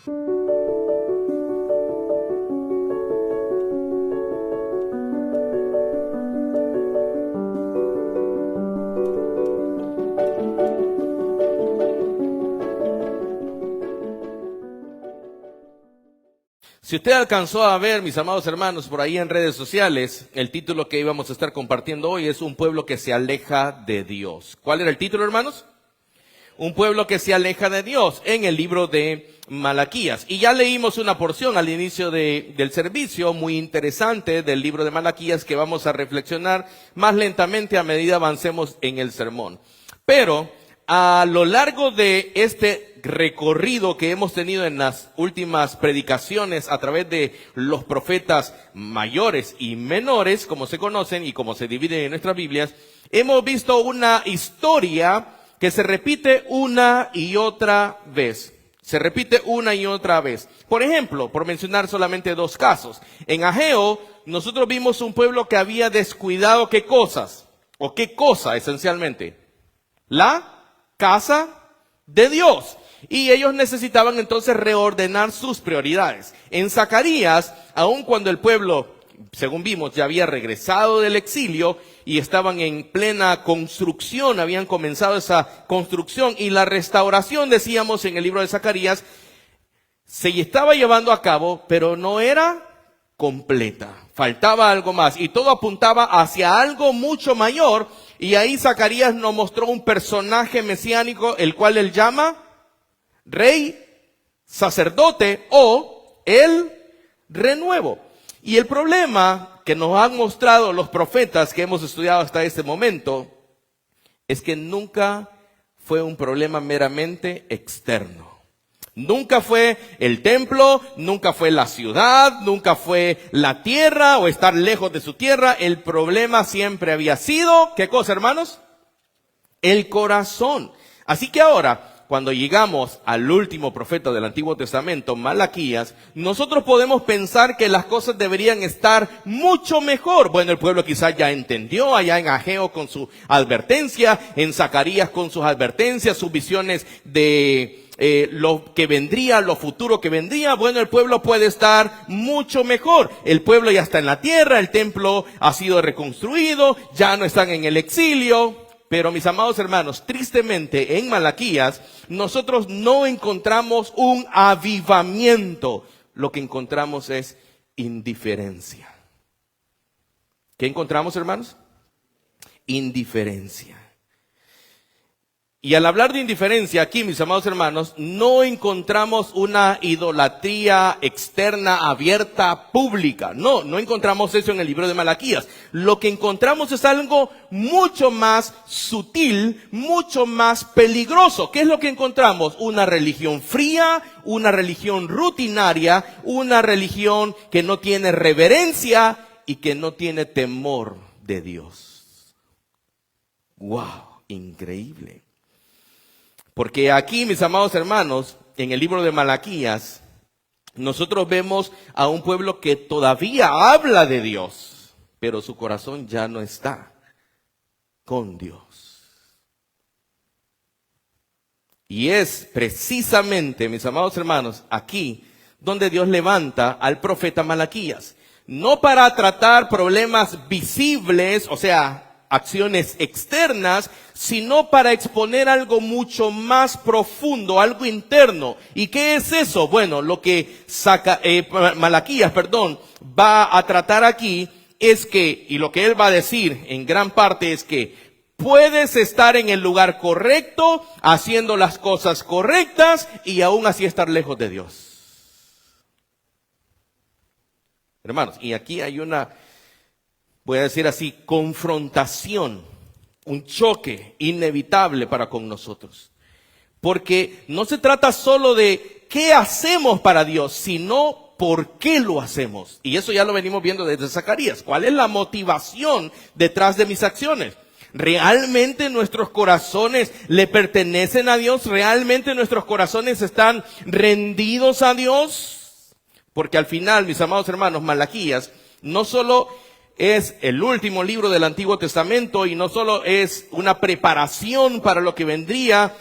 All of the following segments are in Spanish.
Si usted alcanzó a ver, mis amados hermanos, por ahí en redes sociales, el título que íbamos a estar compartiendo hoy es Un pueblo que se aleja de Dios. ¿Cuál era el título, hermanos? Un pueblo que se aleja de Dios, en el libro de Malaquías. Y ya leímos una porción al inicio del servicio muy interesante del libro de Malaquías que vamos a reflexionar más lentamente a medida avancemos en el sermón. Pero a lo largo de este recorrido que hemos tenido en las últimas predicaciones a través de los profetas mayores y menores, como se conocen y como se dividen en nuestras Biblias, hemos visto una historia que se repite una y otra vez. Se repite una y otra vez. Por ejemplo, por mencionar solamente dos casos. En Ageo, nosotros vimos un pueblo que había descuidado ¿qué cosas? ¿O qué cosa esencialmente? La casa de Dios. Y ellos necesitaban entonces reordenar sus prioridades. En Zacarías, aun cuando el pueblo, según vimos, ya había regresado del exilio y estaban en plena construcción, habían comenzado esa construcción y la restauración, decíamos en el libro de Zacarías, se estaba llevando a cabo, pero no era completa. Faltaba algo más y todo apuntaba hacia algo mucho mayor. Y ahí Zacarías nos mostró un personaje mesiánico, el cual él llama Rey, sacerdote o el renuevo. Y el problema que nos han mostrado los profetas que hemos estudiado hasta este momento es que nunca fue un problema meramente externo. Nunca fue el templo, nunca fue la ciudad, nunca fue la tierra o estar lejos de su tierra. El problema siempre había sido, ¿qué cosa, hermanos? El corazón. Así que ahora, cuando llegamos al último profeta del Antiguo Testamento, Malaquías, nosotros podemos pensar que las cosas deberían estar mucho mejor. Bueno, el pueblo quizás ya entendió, allá en Ageo con su advertencia, en Zacarías con sus advertencias, sus visiones de lo que vendría, lo futuro que vendría. Bueno, el pueblo puede estar mucho mejor. El pueblo ya está en la tierra, el templo ha sido reconstruido, ya no están en el exilio. Pero mis amados hermanos, tristemente en Malaquías nosotros no encontramos un avivamiento. Lo que encontramos es indiferencia. ¿Qué encontramos, hermanos? Indiferencia. Y al hablar de indiferencia aquí, mis amados hermanos, no encontramos una idolatría externa, abierta, pública. No encontramos eso en el libro de Malaquías. Lo que encontramos es algo mucho más sutil, mucho más peligroso. ¿Qué es lo que encontramos? Una religión fría, una religión rutinaria, una religión que no tiene reverencia y que no tiene temor de Dios. ¡Wow! Increíble. Porque aquí, mis amados hermanos, en el libro de Malaquías, nosotros vemos a un pueblo que todavía habla de Dios, pero su corazón ya no está con Dios. Y es precisamente, mis amados hermanos, aquí donde Dios levanta al profeta Malaquías. No para tratar problemas visibles, o sea, acciones externas, sino para exponer algo mucho más profundo, algo interno. ¿Y qué es eso? Bueno, lo que Malaquías va a tratar aquí es que, y lo que él va a decir en gran parte es que puedes estar en el lugar correcto, haciendo las cosas correctas y aún así estar lejos de Dios. Hermanos, y aquí hay una, voy a decir así, confrontación, un choque inevitable para con nosotros. Porque no se trata solo de qué hacemos para Dios, sino por qué lo hacemos. Y eso ya lo venimos viendo desde Zacarías. ¿Cuál es la motivación detrás de mis acciones? ¿Realmente nuestros corazones le pertenecen a Dios? ¿Realmente nuestros corazones están rendidos a Dios? Porque al final, mis amados hermanos, Malaquías no solo es el último libro del Antiguo Testamento y no solo es una preparación para lo que vendría,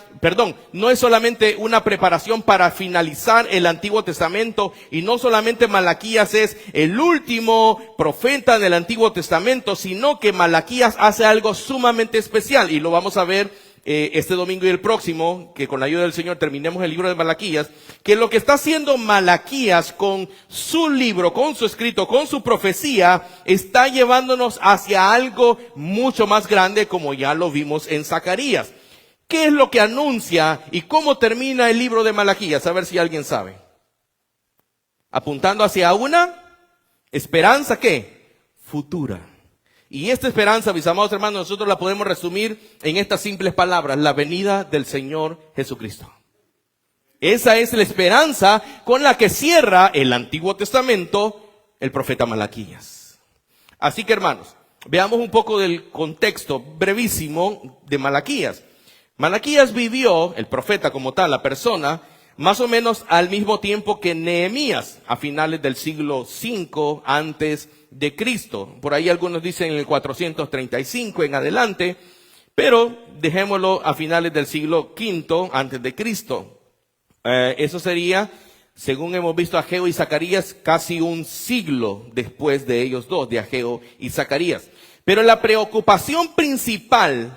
no es solamente una preparación para finalizar el Antiguo Testamento y no solamente Malaquías es el último profeta del Antiguo Testamento, sino que Malaquías hace algo sumamente especial y lo vamos a ver este domingo y el próximo, que con la ayuda del Señor terminemos el libro de Malaquías, que lo que está haciendo Malaquías con su libro, con su escrito, con su profecía, está llevándonos hacia algo mucho más grande, como ya lo vimos en Zacarías. ¿Qué es lo que anuncia y cómo termina el libro de Malaquías? A ver si alguien sabe. Apuntando hacia una esperanza, ¿qué? Futura. Y esta esperanza, mis amados hermanos, nosotros la podemos resumir en estas simples palabras: la venida del Señor Jesucristo. Esa es la esperanza con la que cierra el Antiguo Testamento el profeta Malaquías. Así que, hermanos, veamos un poco del contexto brevísimo de Malaquías. Malaquías vivió, el profeta como tal, la persona, más o menos al mismo tiempo que Nehemías, a finales del siglo V antes de Cristo. Por ahí algunos dicen en el 435 en adelante, pero dejémoslo a finales del siglo V antes de Cristo. Eso sería, según hemos visto, Ageo y Zacarías, casi un siglo después de ellos dos, de Ageo y Zacarías. Pero la preocupación principal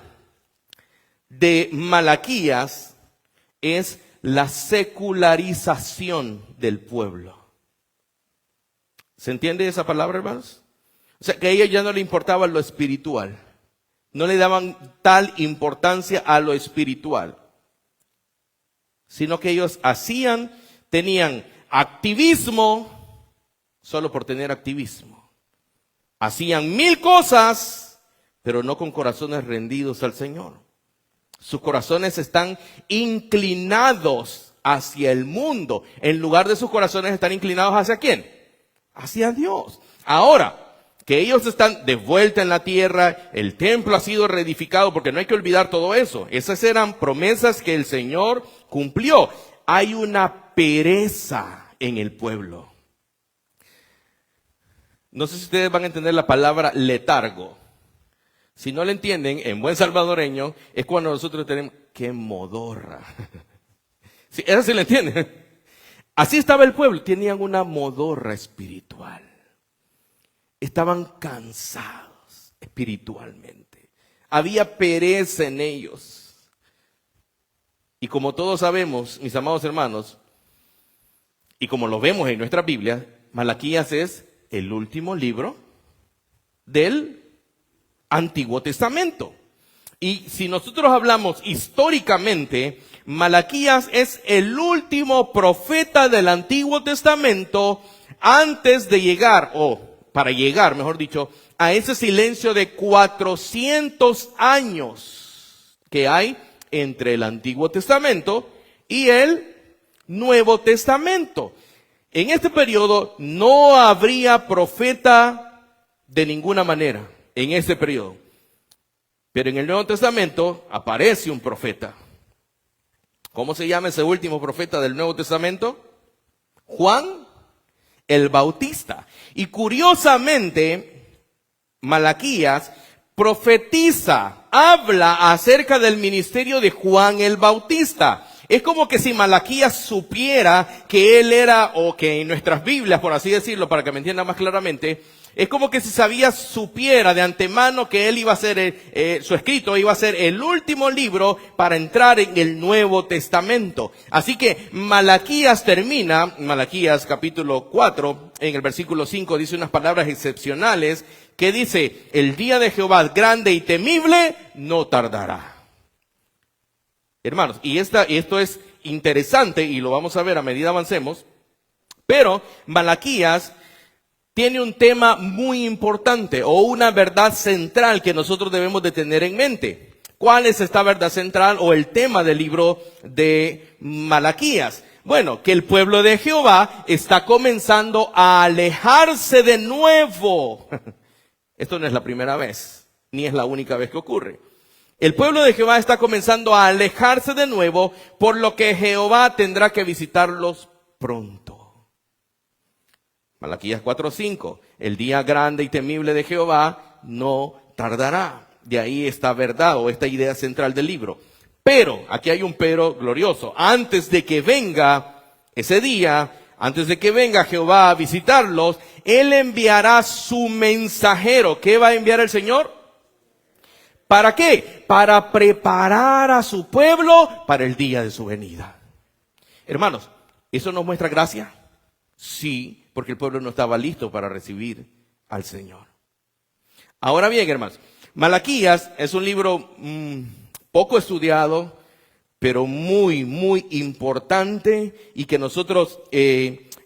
de Malaquías es la secularización del pueblo. ¿Se entiende esa palabra, hermanos? O sea, que a ellos ya no le importaba lo espiritual. No le daban tal importancia a lo espiritual. Sino que ellos tenían activismo solo por tener activismo. Hacían 1000 cosas, pero no con corazones rendidos al Señor. Sus corazones están inclinados hacia el mundo. En lugar de sus corazones están inclinados ¿hacia quién? Hacia Dios. Ahora, que ellos están de vuelta en la tierra, el templo ha sido reedificado, porque no hay que olvidar todo eso. Esas eran promesas que el Señor cumplió. Hay una pereza en el pueblo. No sé si ustedes van a entender la palabra letargo. Si no la entienden, en buen salvadoreño, es cuando nosotros tenemos, ¡qué modorra! Sí, eso sí la entienden. Así estaba el pueblo, tenían una modorra espiritual. Estaban cansados espiritualmente. Había pereza en ellos. Y como todos sabemos, mis amados hermanos, y como lo vemos en nuestra Biblia, Malaquías es el último libro del Antiguo Testamento. Y si nosotros hablamos históricamente, Malaquías es el último profeta del Antiguo Testamento antes de llegar, para llegar, mejor dicho, a ese silencio de 400 años que hay entre el Antiguo Testamento y el Nuevo Testamento. En este periodo no habría profeta de ninguna manera, en este periodo. Pero en el Nuevo Testamento aparece un profeta. ¿Cómo se llama ese último profeta del Nuevo Testamento? Juan el Bautista. Y curiosamente, Malaquías profetiza, habla acerca del ministerio de Juan el Bautista. Es como que si Malaquías supiera que él era, o que en nuestras Biblias, por así decirlo, para que me entienda más claramente, es como que si supiera de antemano que él iba a ser, su escrito iba a ser el último libro para entrar en el Nuevo Testamento. Así que Malaquías termina, Malaquías capítulo 4, en el versículo 5 dice unas palabras excepcionales que dice: el día de Jehová grande y temible no tardará. Hermanos, y esto es interesante y lo vamos a ver a medida avancemos, pero Malaquías tiene un tema muy importante o una verdad central que nosotros debemos de tener en mente. ¿Cuál es esta verdad central o el tema del libro de Malaquías? Bueno, que el pueblo de Jehová está comenzando a alejarse de nuevo. Esto no es la primera vez, ni es la única vez que ocurre. El pueblo de Jehová está comenzando a alejarse de nuevo, por lo que Jehová tendrá que visitarlos pronto. Malaquías 4:5. El día grande y temible de Jehová no tardará. De ahí esta verdad o esta idea central del libro. Pero, aquí hay un pero glorioso. Antes de que venga ese día, antes de que venga Jehová a visitarlos, Él enviará su mensajero. ¿Qué va a enviar el Señor? ¿Para qué? Para preparar a su pueblo para el día de su venida. Hermanos, ¿eso nos muestra gracia? Sí, porque el pueblo no estaba listo para recibir al Señor. Ahora bien, hermanos, Malaquías es un libro poco estudiado, pero muy, muy importante y que nosotros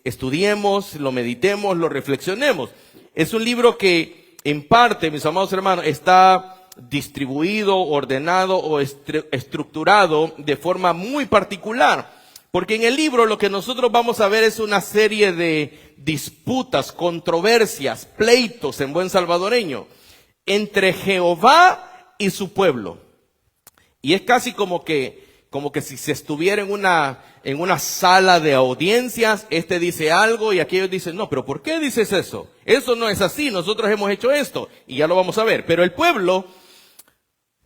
estudiemos, lo meditemos, lo reflexionemos. Es un libro que en parte, mis amados hermanos, está distribuido, ordenado o estructurado de forma muy particular. Porque en el libro lo que nosotros vamos a ver es una serie de disputas, controversias, pleitos en buen salvadoreño, entre Jehová y su pueblo. Y es casi como que si se estuviera en una sala de audiencias, este dice algo y aquellos dicen, no, pero ¿por qué dices eso? Eso no es así, nosotros hemos hecho esto, y ya lo vamos a ver. Pero el pueblo,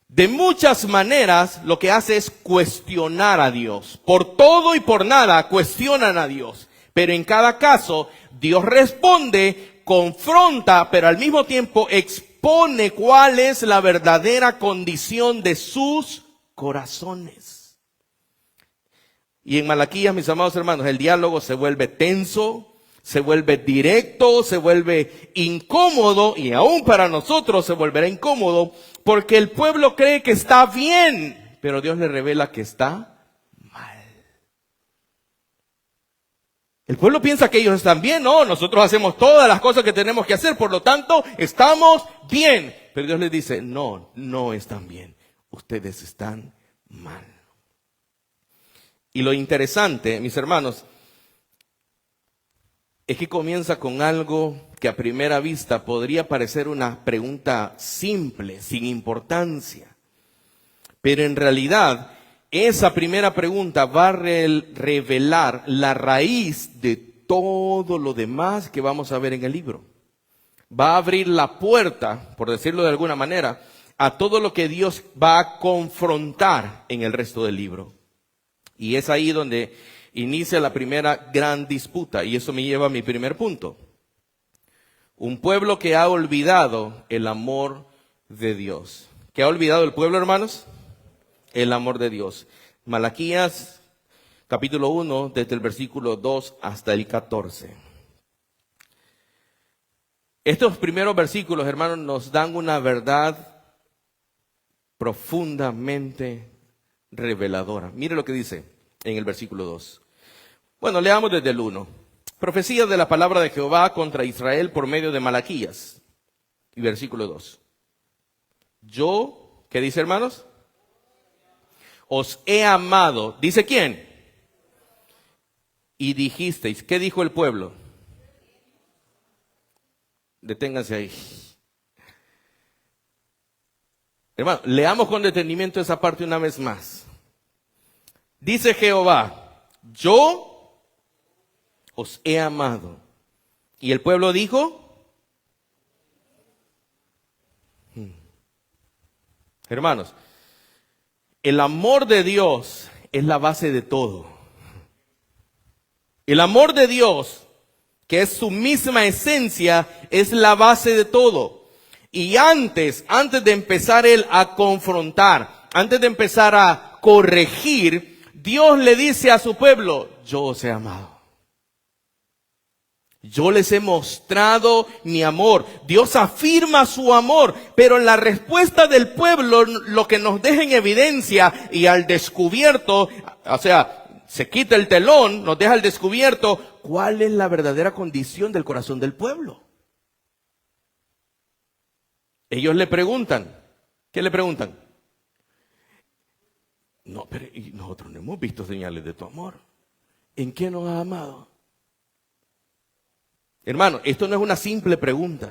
de muchas maneras, lo que hace es cuestionar a Dios. Por todo y por nada cuestionan a Dios. Pero en cada caso, Dios responde, confronta, pero al mismo tiempo expone cuál es la verdadera condición de sus corazones. Y en Malaquías, mis amados hermanos, el diálogo se vuelve tenso, se vuelve directo, se vuelve incómodo, y aún para nosotros se volverá incómodo, porque el pueblo cree que está bien, pero Dios le revela que está mal. El pueblo piensa que ellos están bien. No, nosotros hacemos todas las cosas que tenemos que hacer, por lo tanto, estamos bien. Pero Dios les dice, no, no están bien. Ustedes están mal. Y lo interesante, mis hermanos, es que comienza con algo que a primera vista podría parecer una pregunta simple, sin importancia. Pero en realidad, esa primera pregunta va a revelar la raíz de todo lo demás que vamos a ver en el libro. Va a abrir la puerta, por decirlo de alguna manera, a todo lo que Dios va a confrontar en el resto del libro. Y es ahí donde inicia la primera gran disputa, y eso me lleva a mi primer punto. Un pueblo que ha olvidado el amor de Dios. ¿Qué ha olvidado el pueblo, hermanos? El amor de Dios. Malaquías, capítulo 1, desde el versículo 2 hasta el 14. Estos primeros versículos, hermanos, nos dan una verdad profundamente reveladora. Mire lo que dice en el versículo 2. Bueno, leamos desde el 1. Profecía de la palabra de Jehová contra Israel por medio de Malaquías. Y versículo 2. Yo, ¿qué dice, hermanos? Os he amado. ¿Dice quién? Y dijisteis. ¿Qué dijo el pueblo? Deténganse ahí. Hermano, leamos con detenimiento esa parte una vez más. Dice Jehová, yo os he amado. Y el pueblo dijo, hermanos, el amor de Dios es la base de todo. El amor de Dios, que es su misma esencia, es la base de todo. Y antes de empezar él a confrontar, antes de empezar a corregir, Dios le dice a su pueblo, yo os he amado. Yo les he mostrado mi amor. Dios afirma su amor, pero la respuesta del pueblo lo que nos deja en evidencia y al descubierto, o sea, se quita el telón, nos deja al descubierto cuál es la verdadera condición del corazón del pueblo. Ellos le preguntan, ¿qué le preguntan? No, pero nosotros no hemos visto señales de tu amor. ¿En qué nos has amado? Hermano, esto no es una simple pregunta.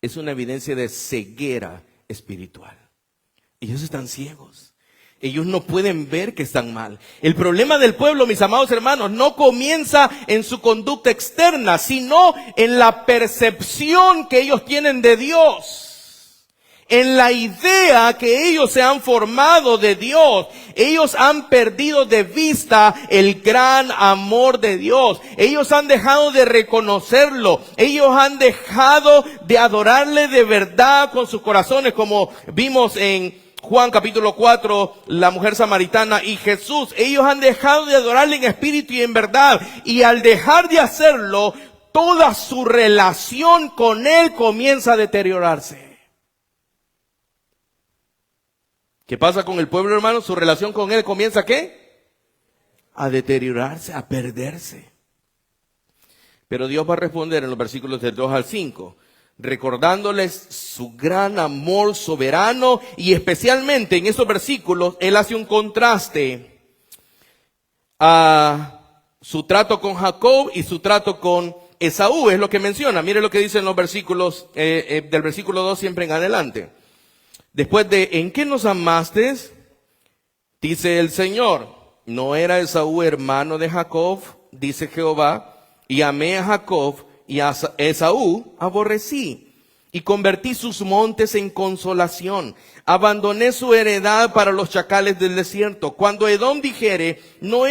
Es una evidencia de ceguera espiritual. Ellos están ciegos. Ellos no pueden ver que están mal. El problema del pueblo, mis amados hermanos, no comienza en su conducta externa, sino en la percepción que ellos tienen de Dios. En la idea que ellos se han formado de Dios. Ellos han perdido de vista el gran amor de Dios. Ellos han dejado de reconocerlo. Ellos han dejado de adorarle de verdad con sus corazones, como vimos en Juan capítulo 4, la mujer samaritana y Jesús. Ellos han dejado de adorarle en espíritu y en verdad. Y al dejar de hacerlo, toda su relación con Él comienza a deteriorarse. ¿Qué pasa con el pueblo, hermano? Su relación con Él comienza, ¿qué? A deteriorarse, a perderse. Pero Dios va a responder en los versículos del 2 al 5, recordándoles su gran amor soberano, y especialmente en esos versículos Él hace un contraste a su trato con Jacob y su trato con Esaú. Es lo que menciona. Mire lo que dice en los versículos, del versículo 2 siempre en adelante. Después de, ¿en qué nos amaste? Dice el Señor, ¿no era Esaú hermano de Jacob? Dice Jehová, y amé a Jacob y a Esaú aborrecí, y convertí sus montes en consolación. Abandoné su heredad para los chacales del desierto. Cuando Edom dijere, nos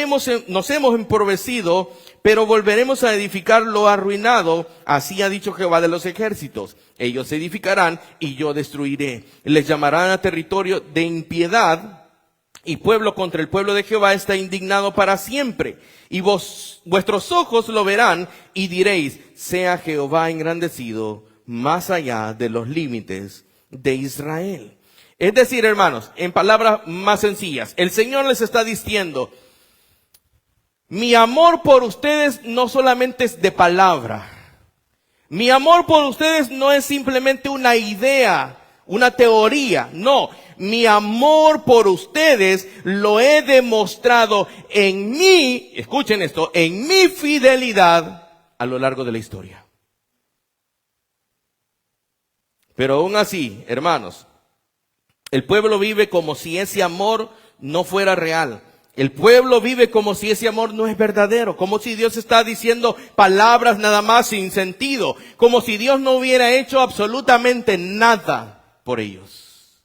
hemos empobrecido, pero volveremos a edificar lo arruinado, así ha dicho Jehová de los ejércitos. Ellos se edificarán y yo destruiré. Les llamarán a territorio de impiedad, y pueblo contra el pueblo de Jehová está indignado para siempre. Y vuestros ojos lo verán y diréis, sea Jehová engrandecido más allá de los límites de Israel. Es decir, hermanos, en palabras más sencillas, el Señor les está diciendo, mi amor por ustedes no solamente es de palabra. Mi amor por ustedes no es simplemente una idea, una teoría. No, mi amor por ustedes lo he demostrado en mí, escuchen esto, en mi fidelidad a lo largo de la historia. Pero aún así, hermanos, el pueblo vive como si ese amor no fuera real. El pueblo vive como si ese amor no es verdadero, como si Dios está diciendo palabras nada más sin sentido, como si Dios no hubiera hecho absolutamente nada por ellos.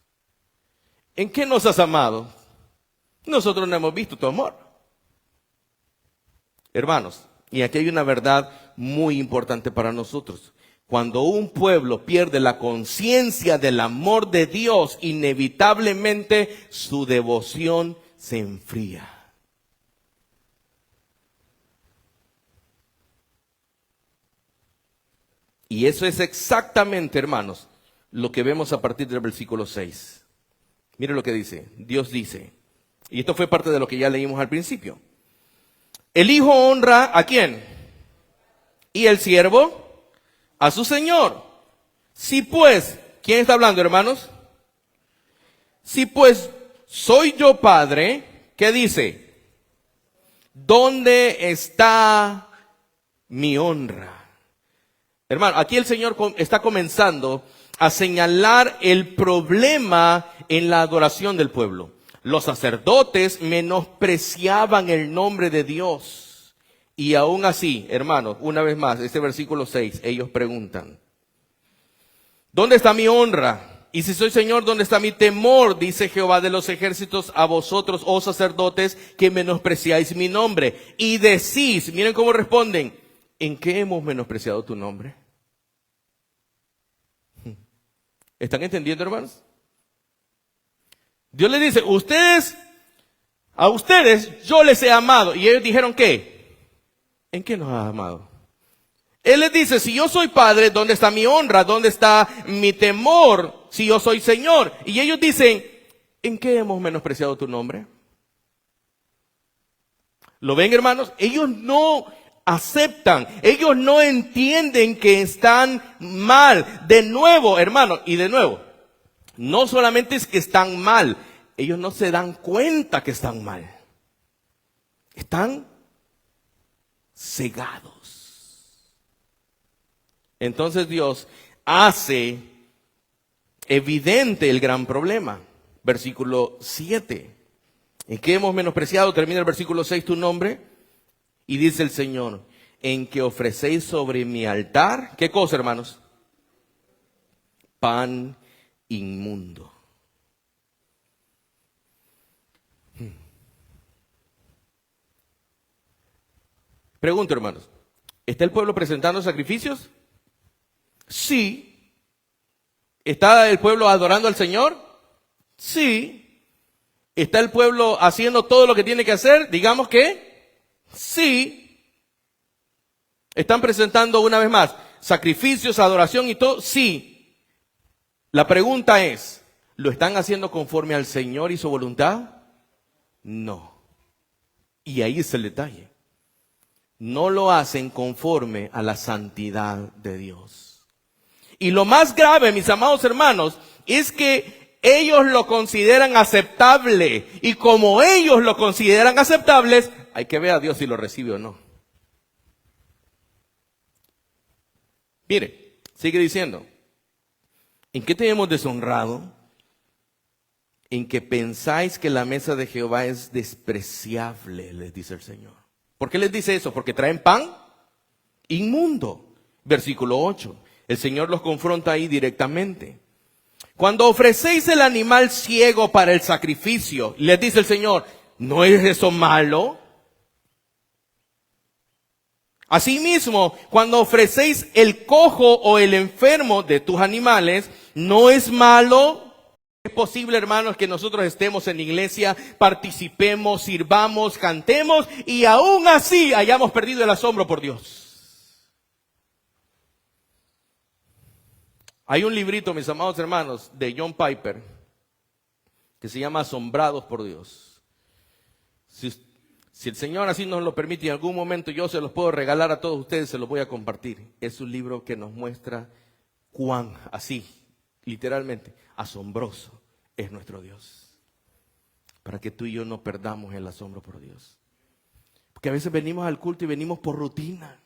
¿En qué nos has amado? Nosotros no hemos visto tu amor. Hermanos, y aquí hay una verdad muy importante para nosotros. Cuando un pueblo pierde la conciencia del amor de Dios, inevitablemente su devoción se enfría. Y eso es exactamente, hermanos, lo que vemos a partir del versículo 6. Mire lo que dice. Dios dice, y esto fue parte de lo que ya leímos al principio. El hijo honra ¿a quién? Y el siervo a su señor. Si pues, ¿quién está hablando, hermanos? Si pues soy yo padre, ¿qué dice? ¿Dónde está mi honra? Hermano, aquí el Señor está comenzando a señalar el problema en la adoración del pueblo. Los sacerdotes menospreciaban el nombre de Dios. Y aún así, hermanos, una vez más, este versículo 6, ellos preguntan, ¿dónde está mi honra? Y si soy Señor, ¿dónde está mi temor? Dice Jehová de los ejércitos a vosotros, oh sacerdotes, que menospreciáis mi nombre. Y decís, miren cómo responden, ¿en qué hemos menospreciado tu nombre? ¿Están entendiendo, hermanos? Dios les dice, a ustedes yo les he amado. Y ellos dijeron, ¿qué? ¿En qué nos has amado? Él les dice, si yo soy padre, ¿dónde está mi honra? ¿Dónde está mi temor? Si yo soy Señor. Y ellos dicen, ¿en qué hemos menospreciado tu nombre? ¿Lo ven, hermanos? Ellos no aceptan, ellos no entienden que están mal. De nuevo, hermanos, y de nuevo, no solamente es que están mal, ellos no se dan cuenta que están mal. Están cegados. Entonces Dios hace evidente el gran problema. Versículo 7. ¿En qué hemos menospreciado? Termina el versículo 6, tu nombre. Y dice el Señor, en que ofrecéis sobre mi altar, ¿qué cosa, hermanos? Pan inmundo. Pregunto, hermanos, ¿está el pueblo presentando sacrificios? Sí. ¿Está el pueblo adorando al Señor? Sí. ¿Está el pueblo haciendo todo lo que tiene que hacer? Digamos que sí. ¿Están presentando una vez más sacrificios, adoración y todo? Sí. La pregunta es, ¿lo están haciendo conforme al Señor y su voluntad? No. Y ahí es el detalle. No lo hacen conforme a la santidad de Dios. Y lo más grave, mis amados hermanos, es que ellos lo consideran aceptable. Y como ellos lo consideran aceptables, hay que ver a Dios si lo recibe o no. Mire, sigue diciendo, ¿en qué te hemos deshonrado? En que pensáis que la mesa de Jehová es despreciable, les dice el Señor. ¿Por qué les dice eso? Porque traen pan inmundo. Versículo 8. El Señor los confronta ahí directamente. Cuando ofrecéis el animal ciego para el sacrificio, les dice el Señor, ¿no es eso malo? Asimismo, cuando ofrecéis el cojo o el enfermo de tus animales, ¿no es malo? Es posible, hermanos, que nosotros estemos en la iglesia, participemos, sirvamos, cantemos y aún así hayamos perdido el asombro por Dios. Hay un librito, mis amados hermanos, de John Piper, que se llama Asombrados por Dios. Si el Señor así nos lo permite, en algún momento yo se los puedo regalar a todos ustedes, se los voy a compartir. Es un libro que nos muestra cuán, así, literalmente, asombroso es nuestro Dios. Para que tú y yo no perdamos el asombro por Dios. Porque a veces venimos al culto y venimos por rutina.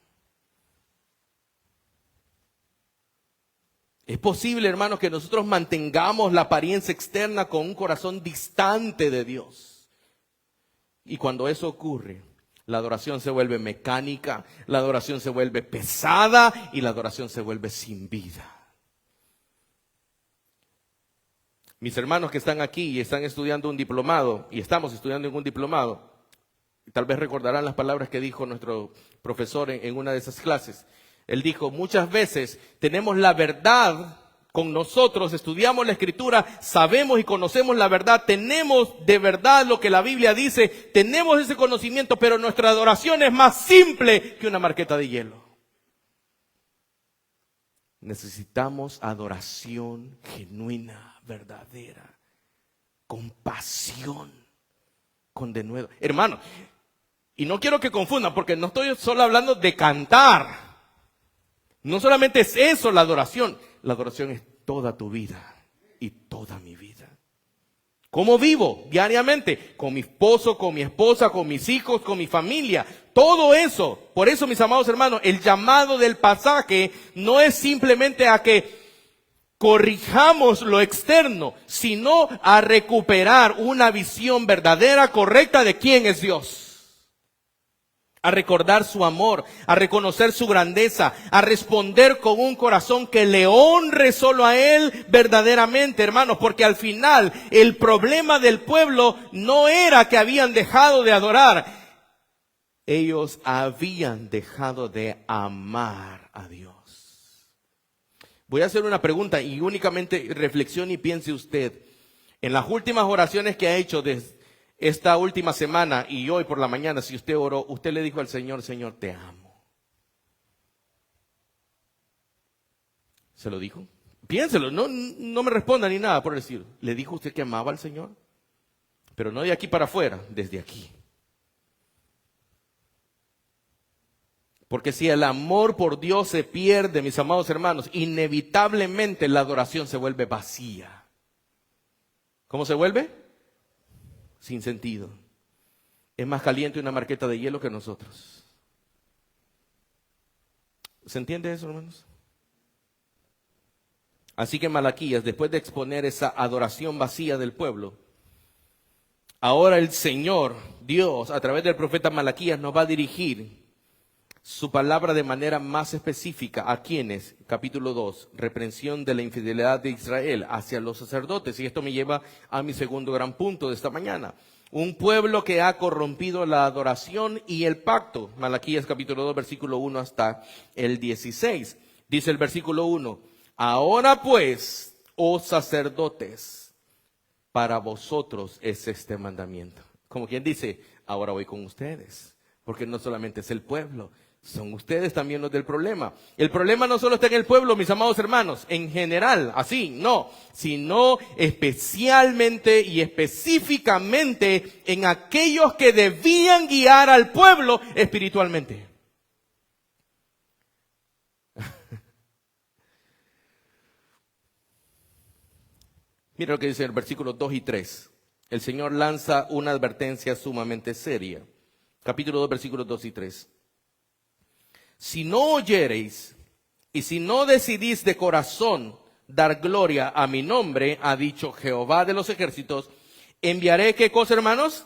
Es posible, hermanos, que nosotros mantengamos la apariencia externa con un corazón distante de Dios. Y cuando eso ocurre, la adoración se vuelve mecánica, la adoración se vuelve pesada y la adoración se vuelve sin vida. Mis hermanos que están aquí y están estudiando un diplomado, y estamos estudiando en un diplomado, tal vez recordarán las palabras que dijo nuestro profesor en una de esas clases. Él dijo, muchas veces tenemos la verdad con nosotros, estudiamos la Escritura, sabemos y conocemos la verdad, tenemos de verdad lo que la Biblia dice, tenemos ese conocimiento, pero nuestra adoración es más simple que una marqueta de hielo. Necesitamos adoración genuina, verdadera, con pasión, con denuedo. Hermano, y no quiero que confundan, porque no estoy solo hablando de cantar. No solamente es eso la adoración es toda tu vida y toda mi vida. ¿Cómo vivo diariamente? Con mi esposo, con mi esposa, con mis hijos, con mi familia. Todo eso. Por eso, mis amados hermanos, el llamado del pasaje no es simplemente a que corrijamos lo externo, sino a recuperar una visión verdadera, correcta de quién es Dios. A recordar su amor, a reconocer su grandeza, a responder con un corazón que le honre solo a Él verdaderamente, hermanos, porque al final el problema del pueblo no era que habían dejado de adorar, ellos habían dejado de amar a Dios. Voy a hacer una pregunta y únicamente reflexione y piense usted, en las últimas oraciones que ha hecho desde esta última semana y hoy por la mañana, si usted oró, usted le dijo al Señor, Señor, te amo. ¿Se lo dijo? Piénselo, no me responda ni nada por decir. ¿Le dijo usted que amaba al Señor? Pero no de aquí para afuera, desde aquí. Porque si el amor por Dios se pierde, mis amados hermanos, inevitablemente la adoración se vuelve vacía. ¿Cómo se vuelve? Sin sentido. Es más caliente una marqueta de hielo que nosotros. ¿Se entiende eso, hermanos? Así que Malaquías, después de exponer esa adoración vacía del pueblo, ahora el Señor, Dios, a través del profeta Malaquías, nos va a dirigir su palabra de manera más específica. ¿A quiénes? Capítulo 2, reprensión de la infidelidad de Israel hacia los sacerdotes. Y esto me lleva a mi segundo gran punto de esta mañana. Un pueblo que ha corrompido la adoración y el pacto. Malaquías capítulo 2, versículo 1 hasta el 16. Dice el versículo 1, ahora pues, oh sacerdotes, para vosotros es este mandamiento. Como quien dice, ahora voy con ustedes. Porque no solamente es el pueblo, son ustedes también los del problema. El problema no solo está en el pueblo, mis amados hermanos, en general, así, no, sino especialmente y específicamente en aquellos que debían guiar al pueblo espiritualmente. Mira lo que dice el versículo 2 y 3. El Señor lanza una advertencia sumamente seria. Capítulo 2, versículos 2 y 3. Si no oyereis y si no decidís de corazón dar gloria a mi nombre, ha dicho Jehová de los ejércitos, enviaré, ¿qué cosa, hermanos?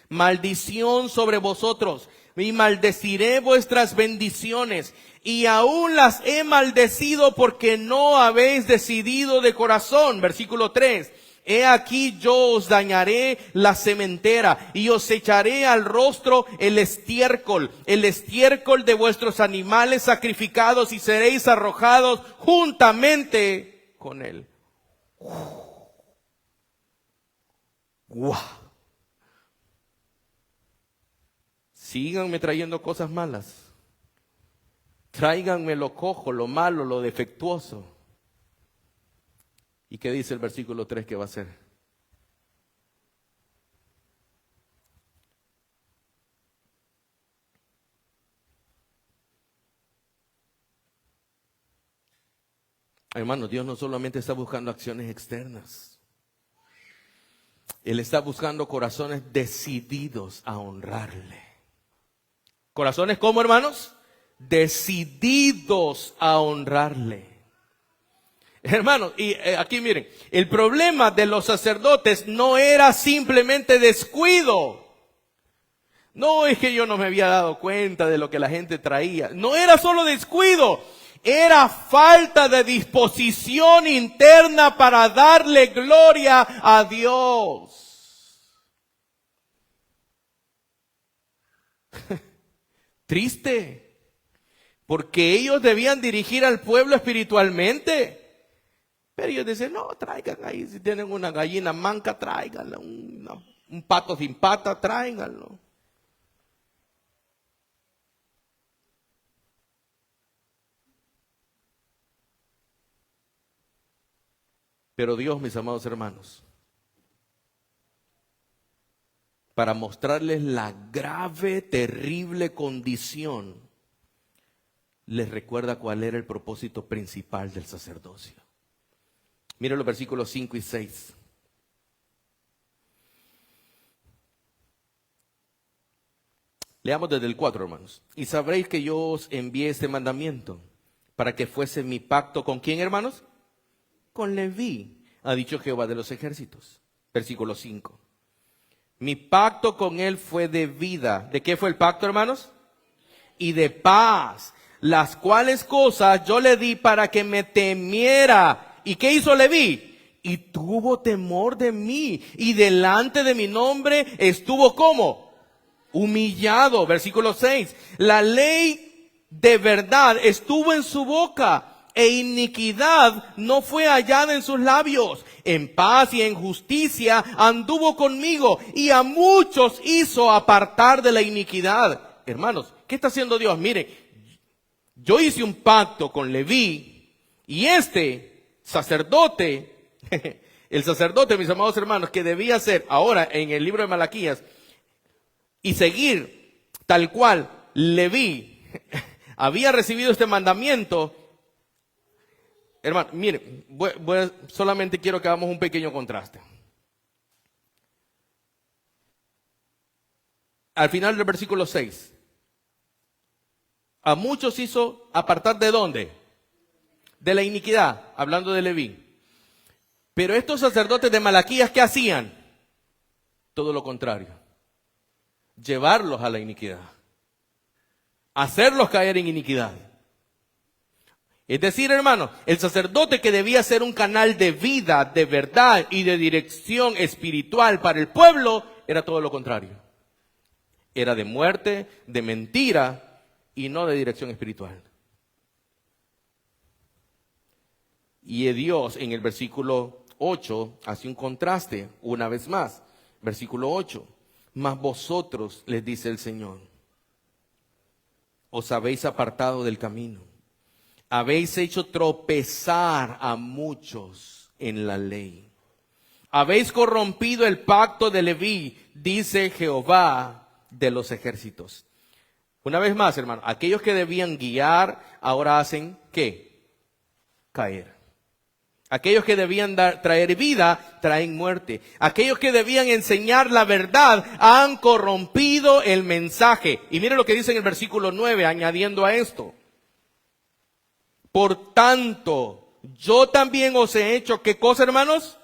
Maldición sobre vosotros, y maldeciré vuestras bendiciones, y aún las he maldecido porque no habéis decidido de corazón. Versículo 3. He aquí yo os dañaré la sementera y os echaré al rostro el estiércol de vuestros animales sacrificados, y seréis arrojados juntamente con él. ¡Guau! Síganme trayendo cosas malas. Tráiganme lo cojo, lo malo, lo defectuoso. ¿Y qué dice el versículo 3 que va a hacer? Hermanos, Dios no solamente está buscando acciones externas. Él está buscando corazones decididos a honrarle. ¿Corazones cómo, hermanos? Decididos a honrarle. Hermanos, y aquí miren, el problema de los sacerdotes no era simplemente descuido. No es que yo no me había dado cuenta de lo que la gente traía. No era solo descuido, era falta de disposición interna para darle gloria a Dios. Triste, porque ellos debían dirigir al pueblo espiritualmente. Pero ellos dicen, no, traigan ahí, si tienen una gallina manca, tráiganla, un pato sin pata, tráiganlo. Pero Dios, mis amados hermanos, para mostrarles la grave, terrible condición, les recuerda cuál era el propósito principal del sacerdocio. Miren los versículos 5 y 6. Leamos desde el 4, hermanos. Y sabréis que yo os envié este mandamiento para que fuese mi pacto. ¿Con quién, hermanos? Con Leví, ha dicho Jehová de los ejércitos. Versículo 5. Mi pacto con él fue de vida. ¿De qué fue el pacto, hermanos? Y de paz, las cuales cosas yo le di para que me temiera. ¿Y qué hizo Leví? Y tuvo temor de mí, y delante de mi nombre estuvo ¿cómo? Humillado. Versículo 6. La ley de verdad estuvo en su boca, e iniquidad no fue hallada en sus labios. En paz y en justicia anduvo conmigo, y a muchos hizo apartar de la iniquidad. Hermanos, ¿qué está haciendo Dios? Mire, yo hice un pacto con Leví, y sacerdote, el sacerdote, mis amados hermanos, que debía ser ahora en el libro de Malaquías y seguir tal cual Leví había recibido este mandamiento. Hermano, miren, solamente quiero que hagamos un pequeño contraste. Al final del versículo 6, a muchos hizo apartar ¿de dónde? De la iniquidad, hablando de Leví. Pero estos sacerdotes de Malaquías, ¿qué hacían? Todo lo contrario. Llevarlos a la iniquidad. Hacerlos caer en iniquidad. Es decir, hermanos, el sacerdote que debía ser un canal de vida, de verdad y de dirección espiritual para el pueblo, era todo lo contrario. Era de muerte, de mentira y no de dirección espiritual. Y Dios en el versículo 8 hace un contraste una vez más. Versículo 8. Mas vosotros, les dice el Señor, os habéis apartado del camino. Habéis hecho tropezar a muchos en la ley. Habéis corrompido el pacto de Leví, dice Jehová de los ejércitos. Una vez más, hermano, aquellos que debían guiar, ahora hacen ¿qué? Caer. Aquellos que debían traer vida, traen muerte. Aquellos que debían enseñar la verdad, han corrompido el mensaje. Y miren lo que dice en el versículo 9, añadiendo a esto. Por tanto, yo también os he hecho, ¿qué cosa, hermanos?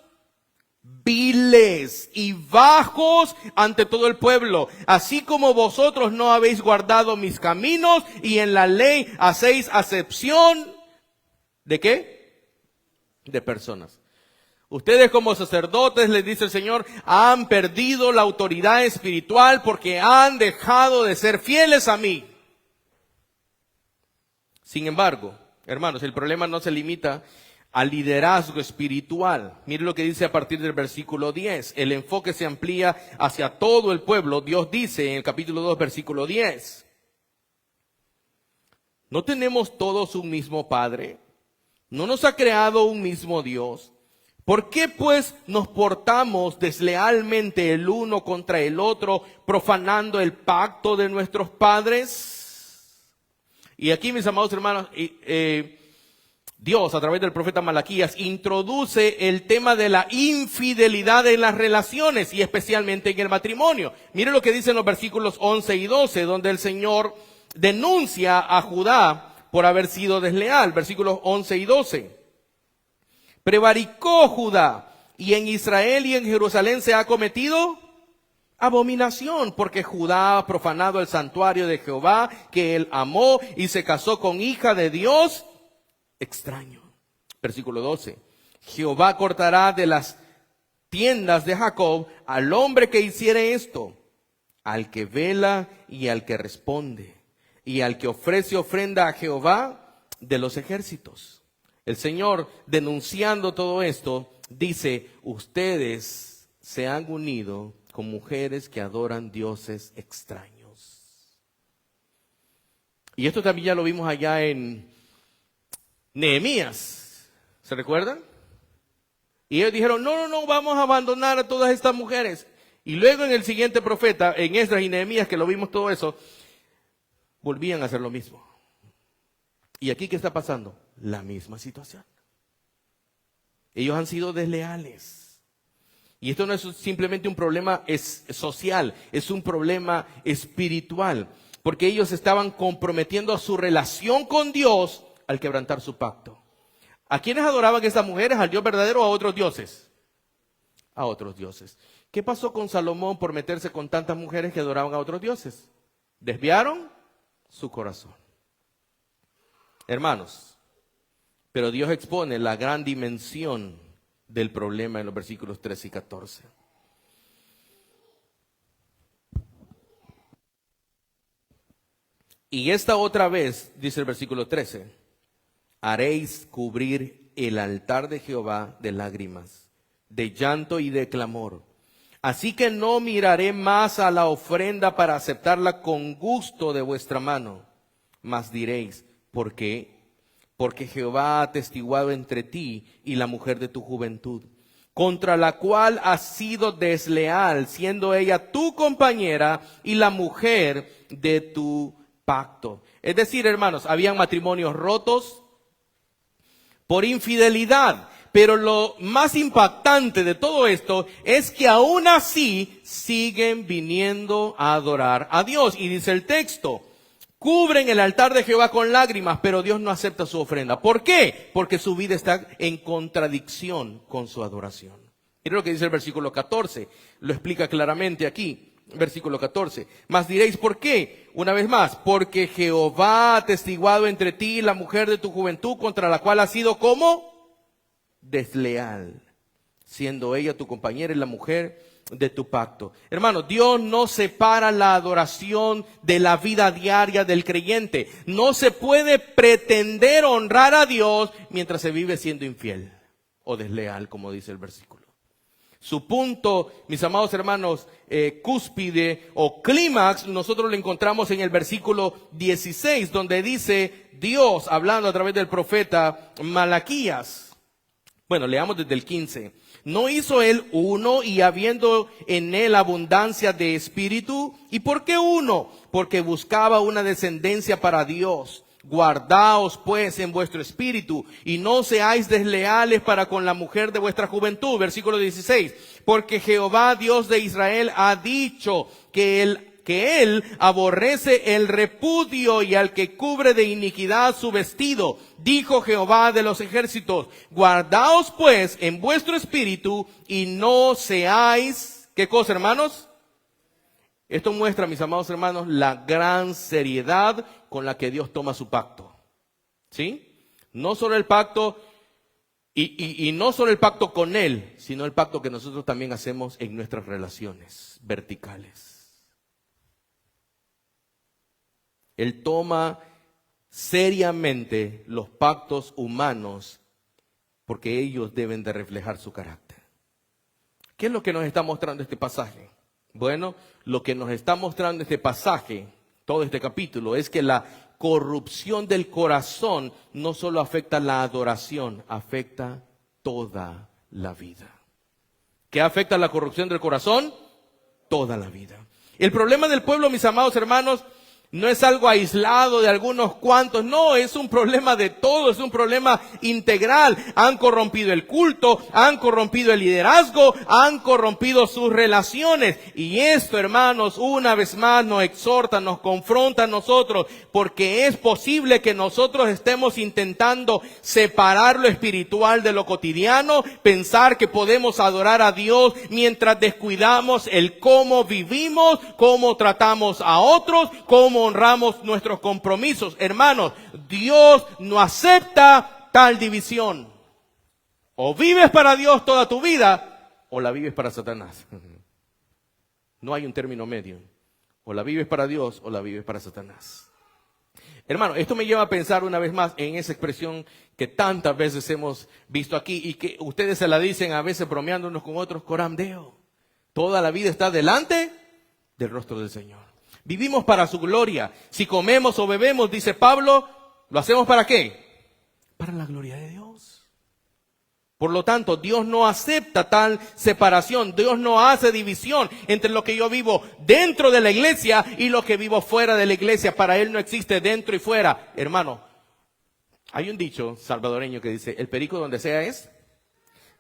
Viles y bajos ante todo el pueblo, así como vosotros no habéis guardado mis caminos y en la ley hacéis acepción ¿de qué? De personas. Ustedes como sacerdotes, les dice el Señor, han perdido la autoridad espiritual porque han dejado de ser fieles a mí. Sin embargo, hermanos, el problema no se limita al liderazgo espiritual. Mire lo que dice a partir del versículo 10. El enfoque se amplía hacia todo el pueblo. Dios dice en el capítulo 2, versículo 10. ¿No tenemos todos un mismo Padre? ¿No nos ha creado un mismo Dios? ¿Por qué pues nos portamos deslealmente el uno contra el otro, profanando el pacto de nuestros padres? Y aquí, mis amados hermanos, Dios, a través del profeta Malaquías, introduce el tema de la infidelidad en las relaciones y especialmente en el matrimonio. Mire lo que dicen los versículos 11 y 12, donde el Señor denuncia a Judá por haber sido desleal. Versículos 11 y 12. Prevaricó Judá, y en Israel y en Jerusalén se ha cometido abominación, porque Judá ha profanado el santuario de Jehová, que él amó, y se casó con hija de Dios extraño. Versículo 12. Jehová cortará de las tiendas de Jacob al hombre que hiciere esto, al que vela y al que responde, y al que ofrece ofrenda a Jehová de los ejércitos. El Señor, denunciando todo esto, dice, ustedes se han unido con mujeres que adoran dioses extraños. Y esto también ya lo vimos allá en Nehemías, ¿se recuerdan? Y ellos dijeron, no, vamos a abandonar a todas estas mujeres. Y luego en el siguiente profeta, en Esdras y Nehemías, que lo vimos todo eso, volvían a hacer lo mismo. ¿Y aquí qué está pasando? La misma situación. Ellos han sido desleales. Y esto no es simplemente un problema social, es un problema espiritual. Porque ellos estaban comprometiendo a su relación con Dios al quebrantar su pacto. ¿A quiénes adoraban estas mujeres? ¿Al Dios verdadero o a otros dioses? A otros dioses. ¿Qué pasó con Salomón por meterse con tantas mujeres que adoraban a otros dioses? Desviaron su corazón. Hermanos, pero Dios expone la gran dimensión del problema en los versículos 13 y 14. Y esta otra vez, dice el versículo 13, haréis cubrir el altar de Jehová de lágrimas, de llanto y de clamor. Así que no miraré más a la ofrenda para aceptarla con gusto de vuestra mano. Mas diréis, ¿por qué? Porque Jehová ha atestiguado entre ti y la mujer de tu juventud, contra la cual has sido desleal, siendo ella tu compañera y la mujer de tu pacto. Es decir, hermanos, habían matrimonios rotos por infidelidad. Pero lo más impactante de todo esto es que aún así siguen viniendo a adorar a Dios. Y dice el texto, cubren el altar de Jehová con lágrimas, pero Dios no acepta su ofrenda. ¿Por qué? Porque su vida está en contradicción con su adoración. Mira lo que dice el versículo 14, lo explica claramente aquí, versículo 14. Mas diréis, ¿por qué? Una vez más, porque Jehová ha atestiguado entre ti la mujer de tu juventud, contra la cual has sido como desleal, siendo ella tu compañera y la mujer de tu pacto. Hermano, Dios no separa la adoración de la vida diaria del creyente. No se puede pretender honrar a Dios mientras se vive siendo infiel o desleal, como dice el versículo. Su punto, mis amados hermanos, cúspide o clímax, nosotros lo encontramos en el versículo 16, donde dice Dios, hablando a través del profeta Malaquías. Bueno, leamos desde el 15. ¿No hizo él uno y habiendo en él abundancia de espíritu? ¿Y por qué uno? Porque buscaba una descendencia para Dios. Guardaos pues en vuestro espíritu y no seáis desleales para con la mujer de vuestra juventud. Versículo 16. Porque Jehová Dios de Israel ha dicho que él aborrece el repudio y al que cubre de iniquidad su vestido. Dijo Jehová de los ejércitos, guardaos pues en vuestro espíritu y no seáis, ¿qué cosa, hermanos? Esto muestra, mis amados hermanos, la gran seriedad con la que Dios toma su pacto. ¿Sí? No solo el pacto y no solo el pacto con Él, sino el pacto que nosotros también hacemos en nuestras relaciones verticales. Él toma seriamente los pactos humanos porque ellos deben de reflejar su carácter. ¿Qué es lo que nos está mostrando este pasaje? Bueno, lo que nos está mostrando este pasaje, todo este capítulo, es que la corrupción del corazón no solo afecta la adoración, afecta toda la vida. ¿Qué afecta la corrupción del corazón? Toda la vida. El problema del pueblo, mis amados hermanos, no es algo aislado de algunos cuantos, no, es un problema de todos, es un problema integral. Han corrompido el culto, han corrompido el liderazgo, han corrompido sus relaciones. Y esto, hermanos, una vez más nos exhorta, nos confronta a nosotros, porque es posible que nosotros estemos intentando separar lo espiritual de lo cotidiano, pensar que podemos adorar a Dios mientras descuidamos el cómo vivimos, cómo tratamos a otros, cómo honramos nuestros compromisos. Hermanos, Dios no acepta tal división. O vives para Dios toda tu vida, o la vives para Satanás. No hay un término medio. O la vives para Dios, o la vives para Satanás. Hermano, esto me lleva a pensar una vez más en esa expresión que tantas veces hemos visto aquí y que ustedes se la dicen a veces bromeando unos con otros, coram Deo. Toda la vida está delante del rostro del Señor. Vivimos para su gloria. Si comemos o bebemos, dice Pablo, ¿lo hacemos para qué? Para la gloria de Dios. Por lo tanto, Dios no acepta tal separación. Dios no hace división entre lo que yo vivo dentro de la iglesia y lo que vivo fuera de la iglesia. Para Él no existe dentro y fuera. Hermano, hay un dicho salvadoreño que dice, el perico donde sea es.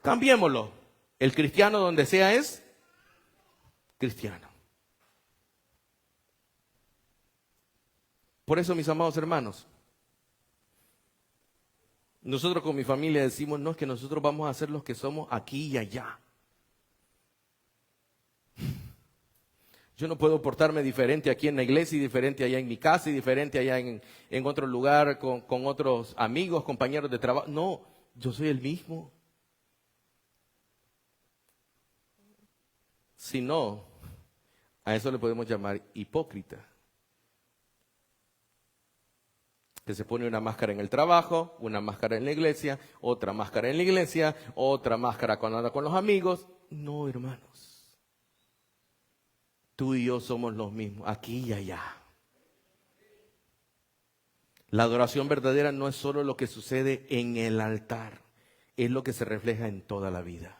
Cambiémoslo. El cristiano donde sea es cristiano. Por eso, mis amados hermanos, nosotros con mi familia decimos, no, es que nosotros vamos a ser los que somos aquí y allá. Yo no puedo portarme diferente aquí en la iglesia y diferente allá en mi casa y diferente allá en otro lugar con otros amigos, compañeros de trabajo. No, yo soy el mismo. Si no, a eso le podemos llamar hipócrita. Que se pone una máscara en el trabajo, una máscara en la iglesia, otra máscara en la iglesia, otra máscara cuando anda con los amigos. No, hermanos. Tú y yo somos los mismos, aquí y allá. La adoración verdadera no es solo lo que sucede en el altar, es lo que se refleja en toda la vida.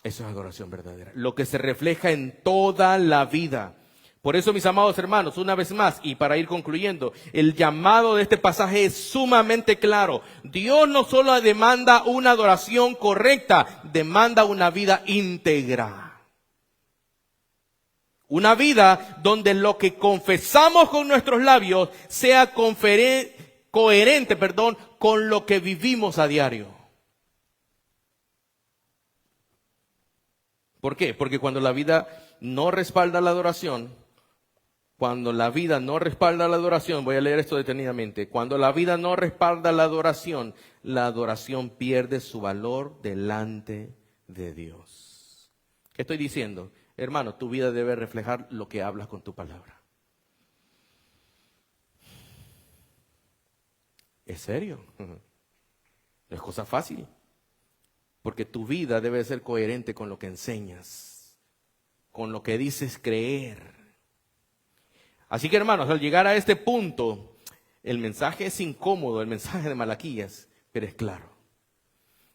Eso es adoración verdadera. Lo que se refleja en toda la vida. Por eso, mis amados hermanos, una vez más, y para ir concluyendo, el llamado de este pasaje es sumamente claro. Dios no solo demanda una adoración correcta, demanda una vida íntegra. Una vida donde lo que confesamos con nuestros labios sea coherente, con lo que vivimos a diario. ¿Por qué? Porque cuando la vida no respalda la adoración, voy a leer esto detenidamente, cuando la vida no respalda la adoración pierde su valor delante de Dios. ¿Qué estoy diciendo? Hermano, tu vida debe reflejar lo que hablas con tu palabra. ¿Es serio? No es cosa fácil. Porque tu vida debe ser coherente con lo que enseñas, con lo que dices creer. Así que, hermanos, al llegar a este punto, el mensaje es incómodo, el mensaje de Malaquías, pero es claro.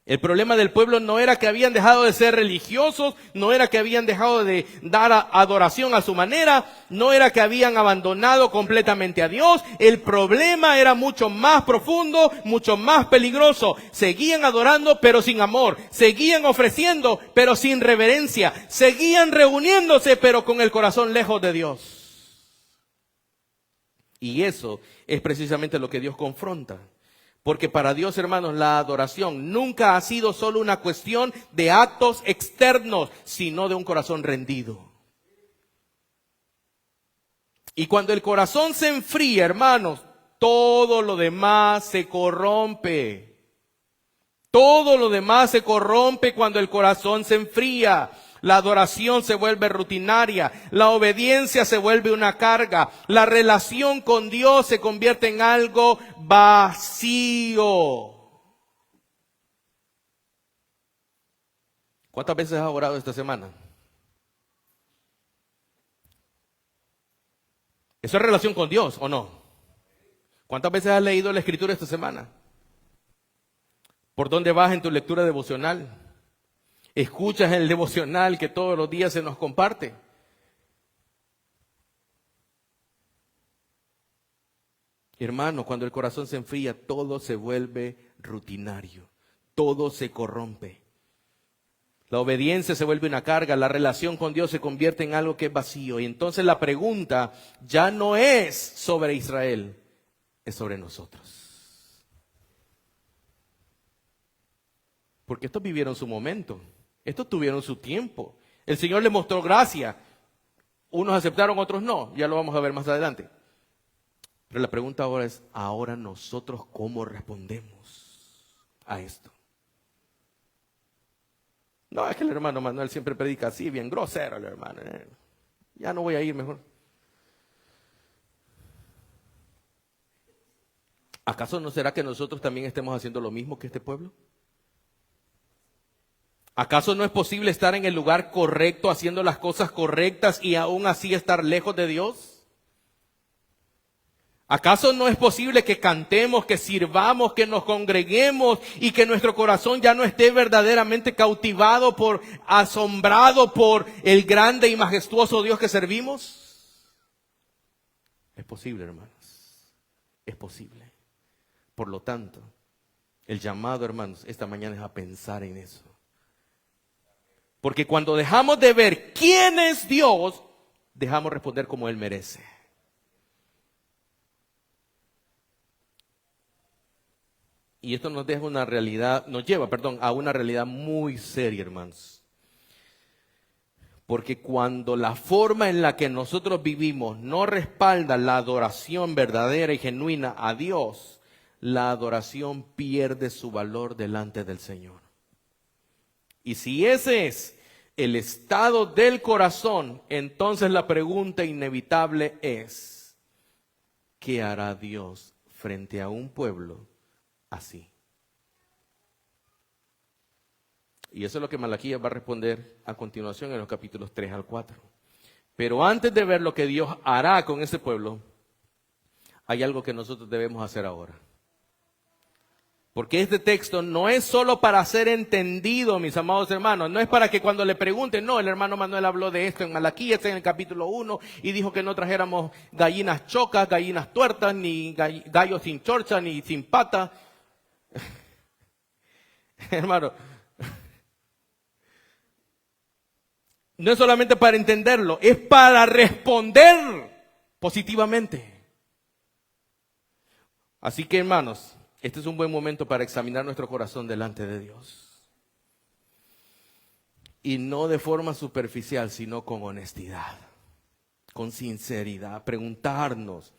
El problema del pueblo no era que habían dejado de ser religiosos, no era que habían dejado de dar adoración a su manera, no era que habían abandonado completamente a Dios. El problema era mucho más profundo, mucho más peligroso. Seguían adorando pero sin amor, seguían ofreciendo pero sin reverencia, seguían reuniéndose pero con el corazón lejos de Dios. Y eso es precisamente lo que Dios confronta. Porque para Dios, hermanos, la adoración nunca ha sido solo una cuestión de actos externos, sino de un corazón rendido. Y cuando el corazón se enfría, hermanos, todo lo demás se corrompe. Todo lo demás se corrompe cuando el corazón se enfría. La adoración se vuelve rutinaria, la obediencia se vuelve una carga, la relación con Dios se convierte en algo vacío. ¿Cuántas veces has orado esta semana? ¿Eso es relación con Dios o no? ¿Cuántas veces has leído la Escritura esta semana? ¿Por dónde vas en tu lectura devocional? ¿Escuchas el devocional que todos los días se nos comparte? Hermano, cuando el corazón se enfría, todo se vuelve rutinario, todo se corrompe. La obediencia se vuelve una carga, la relación con Dios se convierte en algo que es vacío. Y entonces la pregunta ya no es sobre Israel, es sobre nosotros. Porque estos vivieron su momento. Estos tuvieron su tiempo. El Señor les mostró gracia. Unos aceptaron, otros no. Ya lo vamos a ver más adelante. Pero la pregunta ahora es, ahora nosotros ¿cómo respondemos a esto? No, es que el hermano Manuel siempre predica así, bien grosero el hermano. Ya no voy a ir mejor. ¿Acaso no será que nosotros también estemos haciendo lo mismo que este pueblo? ¿Acaso no es posible estar en el lugar correcto, haciendo las cosas correctas y aún así estar lejos de Dios? ¿Acaso no es posible que cantemos, que sirvamos, que nos congreguemos y que nuestro corazón ya no esté verdaderamente cautivado asombrado por el grande y majestuoso Dios que servimos? Es posible, hermanos. Es posible. Por lo tanto, el llamado, hermanos, esta mañana es a pensar en eso. Porque cuando dejamos de ver quién es Dios, dejamos responder como Él merece. Y esto nos lleva a una realidad muy seria, hermanos. Porque cuando la forma en la que nosotros vivimos no respalda la adoración verdadera y genuina a Dios, la adoración pierde su valor delante del Señor. Y si ese es el estado del corazón, entonces la pregunta inevitable es, ¿qué hará Dios frente a un pueblo así? Y eso es lo que Malaquías va a responder a continuación en los capítulos 3 al 4. Pero antes de ver lo que Dios hará con ese pueblo, hay algo que nosotros debemos hacer ahora. Porque este texto no es solo para ser entendido, mis amados hermanos. No es para que cuando le pregunten, no, el hermano Manuel habló de esto en Malaquías, en el capítulo 1, y dijo que no trajéramos gallinas chocas, gallinas tuertas, ni gallos sin chorcha, ni sin pata. Hermano, no es solamente para entenderlo, es para responder positivamente. Así que, hermanos, este es un buen momento para examinar nuestro corazón delante de Dios. Y no de forma superficial, sino con honestidad, con sinceridad. Preguntarnos,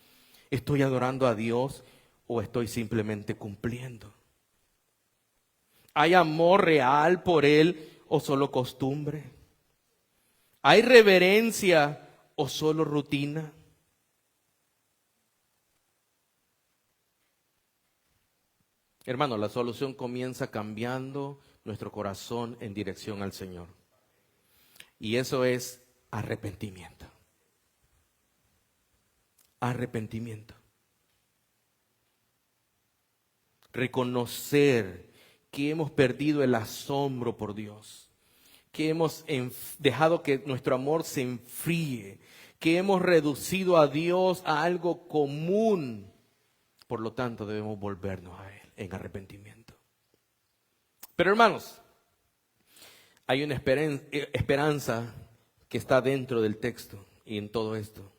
¿estoy adorando a Dios o estoy simplemente cumpliendo? ¿Hay amor real por Él o solo costumbre? ¿Hay reverencia o solo rutina? Hermano, la solución comienza cambiando nuestro corazón en dirección al Señor. Y eso es arrepentimiento. Arrepentimiento. Reconocer que hemos perdido el asombro por Dios, que hemos dejado que nuestro amor se enfríe, que hemos reducido a Dios a algo común. Por lo tanto, debemos volvernos a Él en arrepentimiento. Pero hermanos, hay una esperanza que está dentro del texto y en todo esto.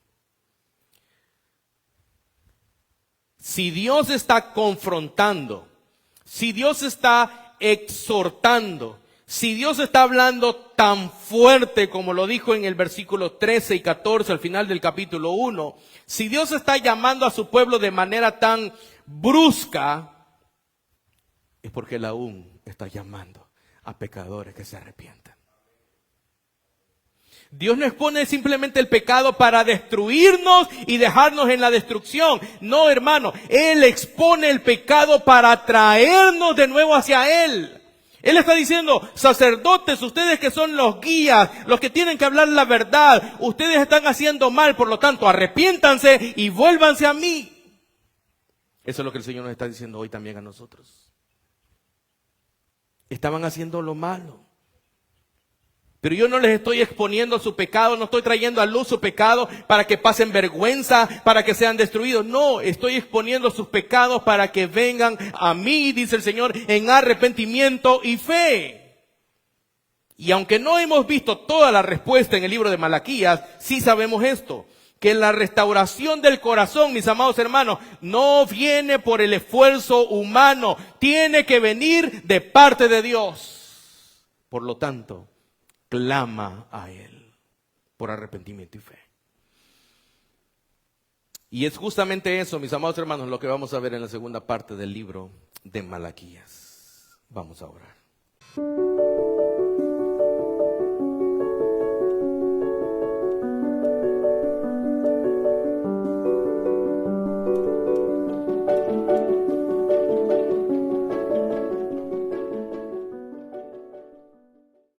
Si Dios está confrontando, si Dios está exhortando, si Dios está hablando tan fuerte como lo dijo en el versículo 13 y 14 al final del capítulo 1, si Dios está llamando a su pueblo de manera tan brusca, es porque Él aún está llamando a pecadores que se arrepientan. Dios no expone simplemente el pecado para destruirnos y dejarnos en la destrucción. No, hermano, Él expone el pecado para traernos de nuevo hacia Él. Él está diciendo, sacerdotes, ustedes que son los guías, los que tienen que hablar la verdad, ustedes están haciendo mal, por lo tanto, arrepiéntanse y vuélvanse a mí. Eso es lo que el Señor nos está diciendo hoy también a nosotros. Estaban haciendo lo malo. Pero yo no les estoy exponiendo su pecado, no estoy trayendo a luz su pecado para que pasen vergüenza, para que sean destruidos. No, estoy exponiendo sus pecados para que vengan a mí, dice el Señor, en arrepentimiento y fe. Y aunque no hemos visto toda la respuesta en el libro de Malaquías, sí sabemos esto, que la restauración del corazón, mis amados hermanos, no viene por el esfuerzo humano, tiene que venir de parte de Dios. Por lo tanto, clama a Él por arrepentimiento y fe. Y es justamente eso, mis amados hermanos, lo que vamos a ver en la segunda parte del libro de Malaquías. Vamos a orar.